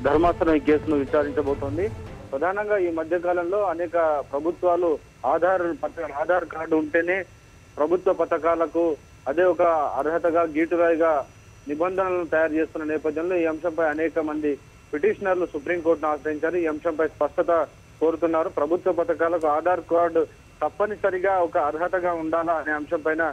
ధర్మాసనం ఈ కేసును విచారించబోతోంది. ప్రధానంగా ఈ మధ్య కాలంలో అనేక ప్రభుత్వాలు ఆధార్ కార్డు ఉంటేనే ప్రభుత్వ పథకాలకు అదే ఒక అర్హతగా గీటురాయిగా నిబంధనలను తయారు చేస్తున్న నేపథ్యంలో ఈ అంశంపై అనేక మంది పిటిషనర్లు సుప్రీంకోర్టును ఆశ్రయించారు. ఈ అంశంపై స్పష్టత కోరుతున్నారు. ప్రభుత్వ పథకాలకు ఆధార్ కార్డు తప్పనిసరిగా ఒక అర్హతగా ఉండాలా అనే అంశం పైన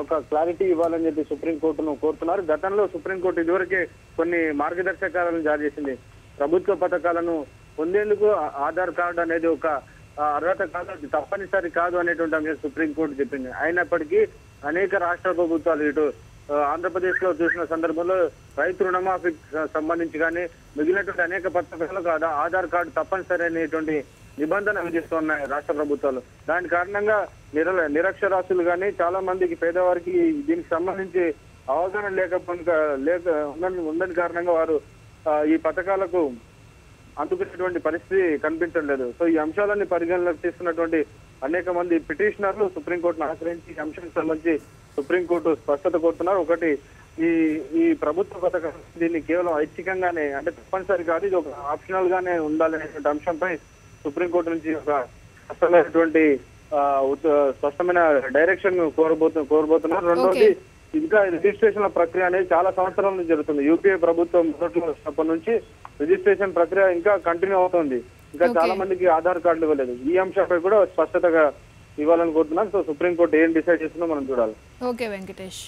ఒక క్లారిటీ ఇవ్వాలని చెప్పి సుప్రీంకోర్టును కోరుతున్నారు. గతంలో సుప్రీంకోర్టు ఇదివరకే కొన్ని మార్గదర్శకాలను జారీ చేసింది. ప్రభుత్వ పథకాలను పొందేందుకు ఆధార్ కార్డు అనేది ఒక అర్హత కాదు, అది తప్పనిసరి కాదు అనేటువంటి అంశం సుప్రీంకోర్టు చెప్పింది. అయినప్పటికీ అనేక రాష్ట్ర ప్రభుత్వాలు ఇటు ఆంధ్రప్రదేశ్ లో చూసిన సందర్భంలో రైతు రుణమాఫీకి సంబంధించి కానీ మిగిలినటువంటి అనేక పథకాలకు ఆధార్ కార్డు తప్పనిసరి అనేటువంటి నిబంధన విధిస్తున్నాయి రాష్ట్ర ప్రభుత్వాలు. దాని కారణంగా నిరక్షరాస్యులు కానీ చాలా మందికి పేదవారికి దీనికి సంబంధించి అవగాహన ఉందని కారణంగా వారు ఈ పథకాలకు అందుకునేటువంటి పరిస్థితి కనిపించడం లేదు. సో ఈ అంశాలన్నీ పరిగణలోకి తీసుకున్నటువంటి అనేక మంది పిటిషనర్లు సుప్రీంకోర్టును ఆశ్రయించి ఈ అంశానికి సంబంధించి సుప్రీంకోర్టు స్పష్టత కోరుతున్నారు. ఒకటి, ఈ ప్రభుత్వ పథకం దీన్ని కేవలం ఐచ్ఛికంగానే అంటే తప్పనిసరి కాదు, ఇది ఒక ఆప్షనల్ గానే ఉండాలనేటువంటి అంశంపై సుప్రీంకోర్టు నుంచి ఒక స్పష్టమైన డైరెక్షన్ కోరబోతున్నారు. రెండోది, ఇంకా రిజిస్ట్రేషన్ల ప్రక్రియ అనేది చాలా సంవత్సరాల నుంచి జరుగుతుంది. యూపీఏ ప్రభుత్వం మొదట్లో వచ్చినప్పటి నుంచి రిజిస్ట్రేషన్ ప్రక్రియ ఇంకా కంటిన్యూ అవుతుంది. ఇంకా చాలా మందికి ఆధార్ కార్డులు ఇవ్వలేదు. ఈ అంశంపై కూడా స్పష్టతగా ఇవ్వాలని కోరుతున్నాను. సో సుప్రీంకోర్టు ఏం డిసైడ్ చేస్తుందో మనం చూడాలి. ఓకే వెంకటేష్.